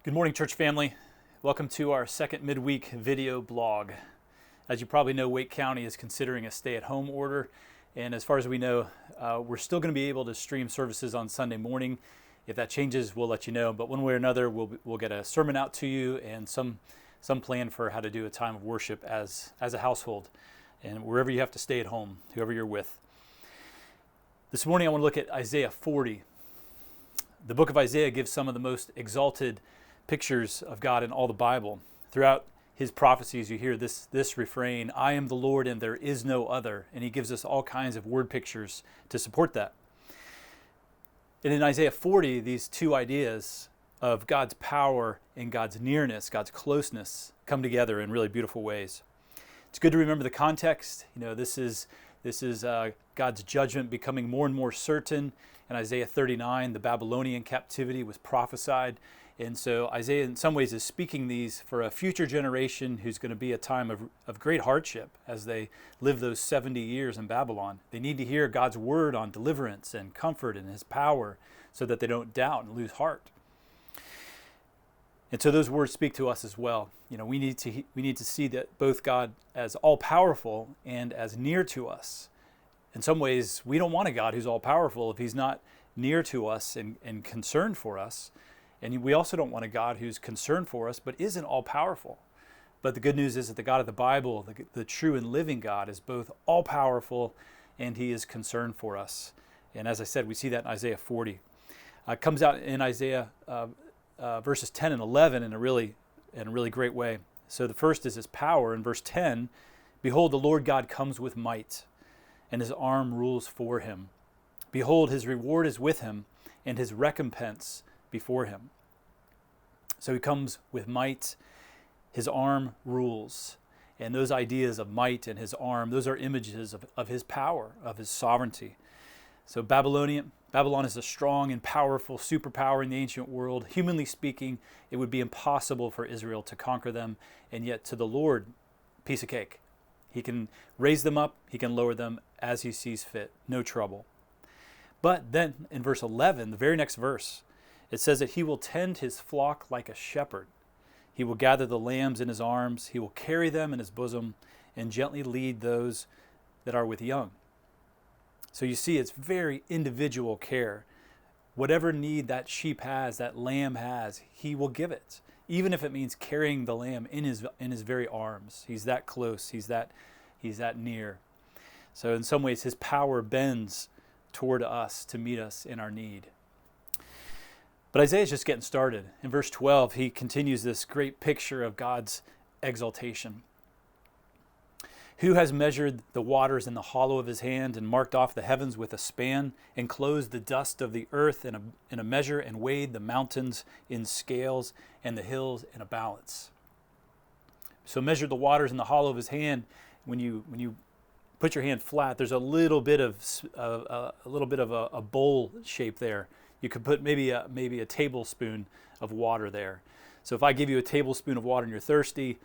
Good morning, church family. Welcome to our second midweek video blog. As you probably know, Wake County is considering a stay-at-home order, and as far as we know, we're still going to be able to stream services on Sunday morning. If that changes, we'll let you know, but one way or another, we'll get a sermon out to you and some plan for how to do a time of worship as a household, and wherever you have to stay at home, whoever you're with. This morning, I want to look at Isaiah 40. The book of Isaiah gives some of the most exalted pictures of God in all the Bible. Throughout his prophecies, you hear this refrain, "I am the Lord and there is no other." And he gives us all kinds of word pictures to support that. And in Isaiah 40, these two ideas of God's power and God's nearness, God's closeness, come together in really beautiful ways. It's good to remember the context. This is God's judgment becoming more and more certain. In Isaiah 39, the Babylonian captivity was prophesied. And so Isaiah in some ways is speaking these for a future generation who's going to be a time of great hardship as they live those 70 years in Babylon. They need to hear God's word on deliverance and comfort and his power so that they don't doubt and lose heart. And so those words speak to us as well. We need to see that both God as all-powerful and as near to us. In some ways, we don't want a God who's all-powerful if he's not near to us and concerned for us. And we also don't want a God who's concerned for us but isn't all-powerful. But the good news is that the God of the Bible, the true and living God, is both all-powerful and he is concerned for us. And as I said, we see that in Isaiah 40. It comes out in Isaiah verses 10 and 11 in a really great way. So the first is his power. In verse 10, "Behold, the Lord God comes with might, and his arm rules for him. Behold, his reward is with him, and his recompense before him." So he comes with might, his arm rules. And those ideas of might and his arm, those are images of his power, of his sovereignty. So Babylon is a strong and powerful superpower in the ancient world. Humanly speaking, it would be impossible for Israel to conquer them, and yet to the Lord, piece of cake. He can raise them up, he can lower them as he sees fit, no trouble. But then in verse 11, the very next verse, it says that he will tend his flock like a shepherd. He will gather the lambs in his arms. He will carry them in his bosom and gently lead those that are with young. So you see, it's very individual care. Whatever need that sheep has, that lamb has, he will give it. Even if it means carrying the lamb in his very arms. He's that close. He's that near. So in some ways, his power bends toward us to meet us in our need. But Isaiah's just getting started. In verse 12, he continues this great picture of God's exaltation. "Who has measured the waters in the hollow of his hand and marked off the heavens with a span, enclosed the dust of the earth in a measure and weighed the mountains in scales and the hills in a balance?" So measured the waters in the hollow of his hand. When you put your hand flat, there's a little bit of a bowl shape there. You could put maybe a tablespoon of water there. So if I give you a tablespoon of water and you're thirsty,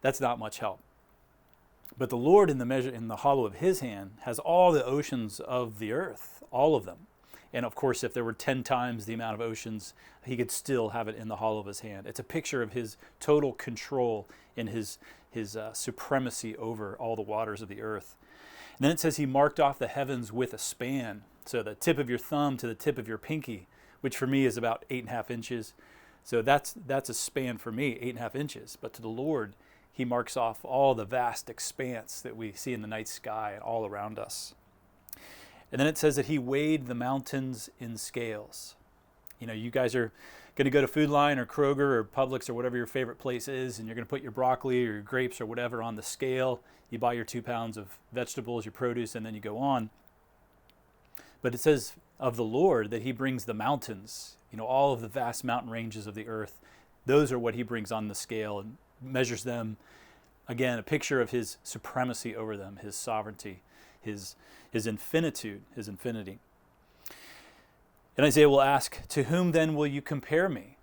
that's not much help. But the Lord in the hollow of his hand has all the oceans of the earth, all of them. And of course, if there were 10 times the amount of oceans, he could still have it in the hollow of his hand. It's a picture of his total control and his supremacy over all the waters of the earth. And then it says he marked off the heavens with a span. So the tip of your thumb to the tip of your pinky, which for me is about 8.5 inches. So that's a span for me, 8.5 inches. But to the Lord, he marks off all the vast expanse that we see in the night sky and all around us. And then it says that he weighed the mountains in scales. You guys are going to go to Food Line or Kroger or Publix or whatever your favorite place is, and you're going to put your broccoli or your grapes or whatever on the scale. You buy your 2 pounds of vegetables, your produce, and then you go on. But it says of the Lord that he brings the mountains, all of the vast mountain ranges of the earth. Those are what he brings on the scale and measures them. Again, a picture of his supremacy over them, his sovereignty, his infinitude, his infinity. And Isaiah will ask, "To whom then will you compare me,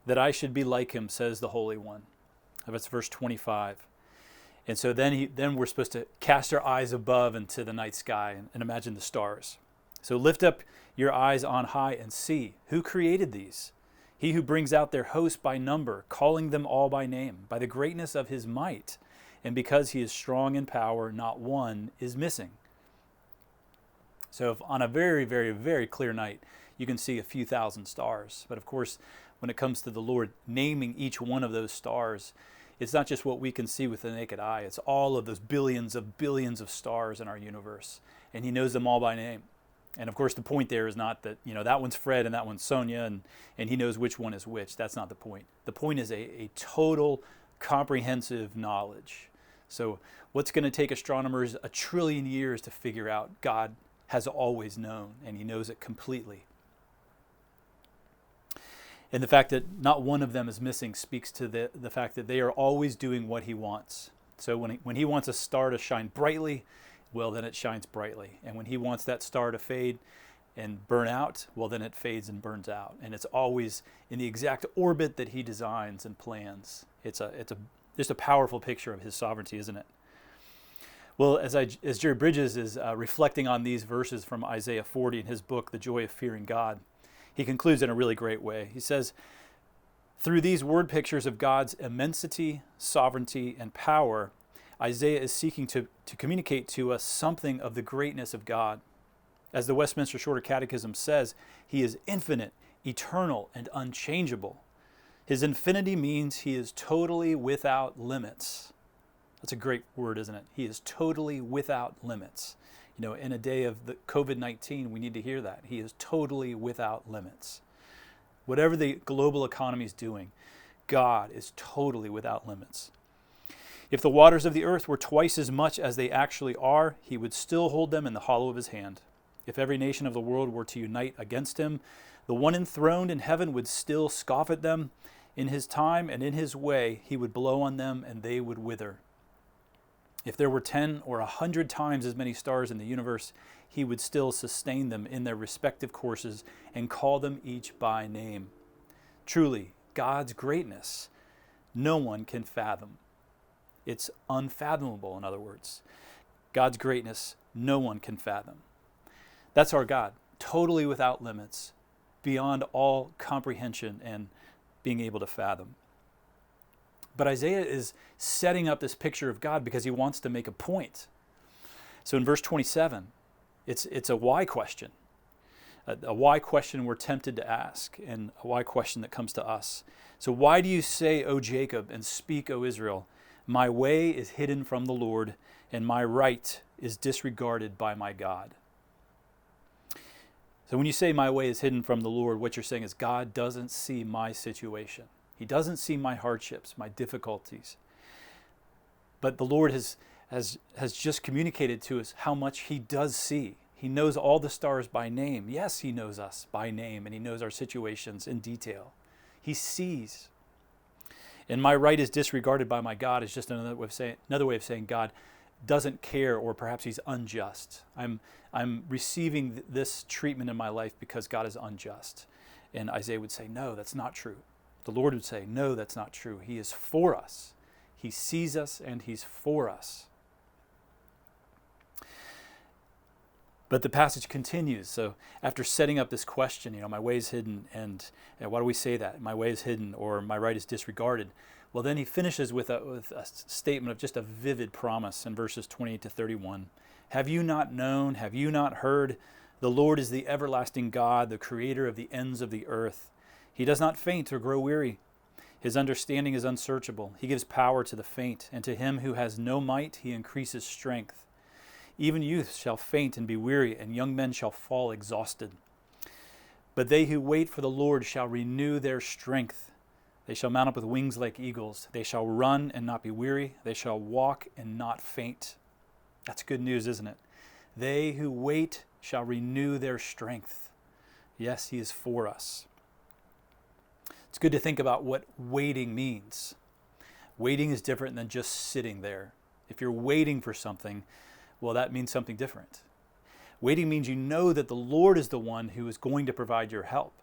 that I should be like him, says the Holy One?" That's verse 25. And so then we're supposed to cast our eyes above into the night sky and imagine the stars. So lift up your eyes on high and see. Who created these? He who brings out their host by number, calling them all by name, by the greatness of his might, and because he is strong in power, not one is missing. So if on a very, very, very clear night, you can see a few thousand stars. But of course, when it comes to the Lord naming each one of those stars, it's not just what we can see with the naked eye. It's all of those billions of stars in our universe. And he knows them all by name. And of course, the point there is not that, that one's Fred and that one's Sonia, and he knows which one is which. That's not the point. The point is a total comprehensive knowledge. So what's going to take astronomers 1 trillion years to figure out, God has always known, and he knows it completely. And the fact that not one of them is missing speaks to the fact that they are always doing what he wants. So when he wants a star to shine brightly, well, then it shines brightly. And when he wants that star to fade and burn out, well, then it fades and burns out. And it's always in the exact orbit that he designs and plans. It's just a powerful picture of his sovereignty, isn't it? Well, as Jerry Bridges is reflecting on these verses from Isaiah 40 in his book, The Joy of Fearing God, he concludes in a really great way. He says, through these word pictures of God's immensity, sovereignty, and power, Isaiah is seeking to communicate to us something of the greatness of God. As the Westminster Shorter Catechism says, he is infinite, eternal, and unchangeable. His infinity means he is totally without limits. That's a great word, isn't it? He is totally without limits. In a day of the COVID-19, we need to hear that. He is totally without limits. Whatever the global economy is doing, God is totally without limits. If the waters of the earth were twice as much as they actually are, he would still hold them in the hollow of his hand. If every nation of the world were to unite against him, the one enthroned in heaven would still scoff at them. In his time and in his way, he would blow on them and they would wither. If there were 10 or 100 times as many stars in the universe, he would still sustain them in their respective courses and call them each by name. Truly, God's greatness, no one can fathom. It's unfathomable, in other words. God's greatness, no one can fathom. That's our God, totally without limits, beyond all comprehension and being able to fathom. But Isaiah is setting up this picture of God because he wants to make a point. So in verse 27, it's a why question. A why question we're tempted to ask, and a why question that comes to us. So why do you say, O Jacob, and speak, O Israel, my way is hidden from the Lord, and my right is disregarded by my God? So when you say my way is hidden from the Lord, what you're saying is God doesn't see my situation. He doesn't see my hardships, my difficulties. But the Lord has just communicated to us how much he does see. He knows all the stars by name. Yes, he knows us by name, and he knows our situations in detail. He sees. And my right is disregarded by my God is just another way of saying God doesn't care, or perhaps he's unjust. I'm receiving this treatment in my life because God is unjust. And Isaiah would say, no, that's not true. The Lord would say, no, that's not true. He is for us. He sees us and he's for us. But the passage continues. So after setting up this question, my way is hidden, and why do we say that? My way is hidden, or my right is disregarded. Well, then he finishes with a statement of just a vivid promise in verses 28 to 31. Have you not known? Have you not heard? The Lord is the everlasting God, the creator of the ends of the earth. He does not faint or grow weary. His understanding is unsearchable. He gives power to the faint, and to him who has no might, he increases strength. Even youth shall faint and be weary, and young men shall fall exhausted. But they who wait for the Lord shall renew their strength. They shall mount up with wings like eagles. They shall run and not be weary. They shall walk and not faint. That's good news, isn't it? They who wait shall renew their strength. Yes, he is for us. It's good to think about what waiting means. Waiting is different than just sitting there. If you're waiting for something, well, that means something different. Waiting means you know that the Lord is the one who is going to provide your help.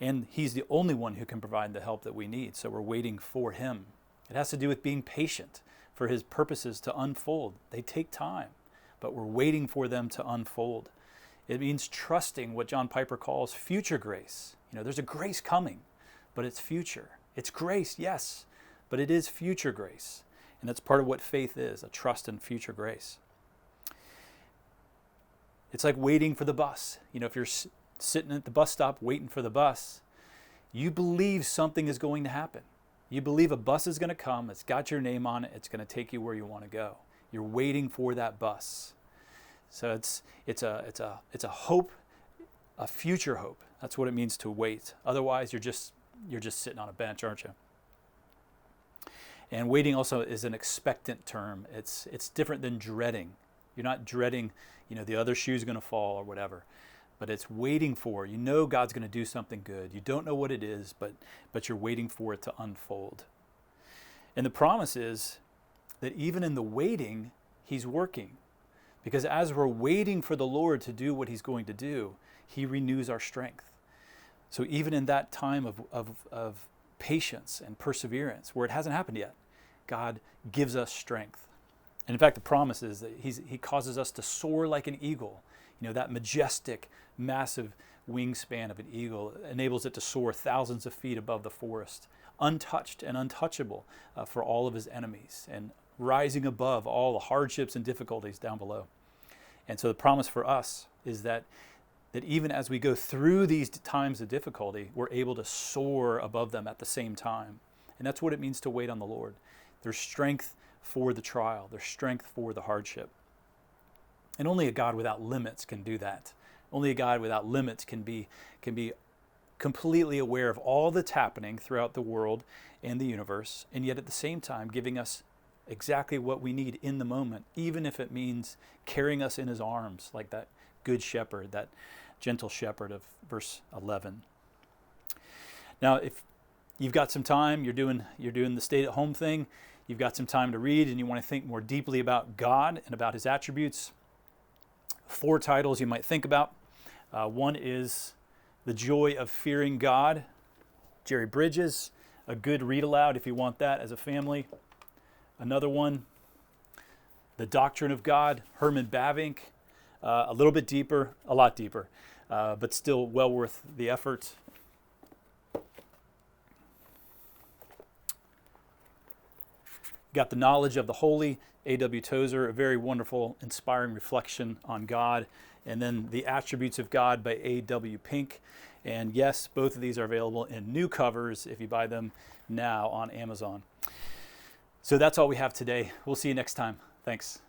And he's the only one who can provide the help that we need. So we're waiting for him. It has to do with being patient for his purposes to unfold. They take time, but we're waiting for them to unfold. It means trusting what John Piper calls future grace. There's a grace coming. but it's future. It's grace, yes, but it is future grace. And that's part of what faith is, a trust in future grace. It's like waiting for the bus. If you're sitting at the bus stop waiting for the bus, you believe something is going to happen. You believe a bus is going to come, it's got your name on it, it's going to take you where you want to go. You're waiting for that bus. So it's a hope, a future hope. That's what it means to wait. Otherwise, you're just sitting on a bench, aren't you? And waiting also is an expectant term. It's different than dreading. You're not dreading, the other shoe's going to fall or whatever. But it's waiting for. You know God's going to do something good. You don't know what it is, but you're waiting for it to unfold. And the promise is that even in the waiting, He's working. Because as we're waiting for the Lord to do what He's going to do, He renews our strength. So even in that time of patience and perseverance, where it hasn't happened yet, God gives us strength. And in fact, the promise is that He causes us to soar like an eagle. That majestic, massive wingspan of an eagle enables it to soar thousands of feet above the forest, untouched and untouchable for all of His enemies, and rising above all the hardships and difficulties down below. And so the promise for us is that even as we go through these times of difficulty, we're able to soar above them at the same time. And that's what it means to wait on the Lord. There's strength for the trial. There's strength for the hardship. And only a God without limits can do that. Only a God without limits can be completely aware of all that's happening throughout the world and the universe, and yet at the same time giving us exactly what we need in the moment, even if it means carrying us in His arms, like that good shepherd, that gentle shepherd of verse 11. Now, if you've got some time, you're doing the stay-at-home thing, you've got some time to read, and you want to think more deeply about God and about His attributes, 4 titles you might think about. One is The Joy of Fearing God, Jerry Bridges, a good read aloud if you want that as a family. Another one, The Doctrine of God, Herman Bavinck, a little bit deeper, a lot deeper, but still well worth the effort. Got The Knowledge of the Holy, A.W. Tozer, a very wonderful, inspiring reflection on God. And then The Attributes of God by A.W. Pink. And yes, both of these are available in new covers if you buy them now on Amazon. So that's all we have today. We'll see you next time. Thanks.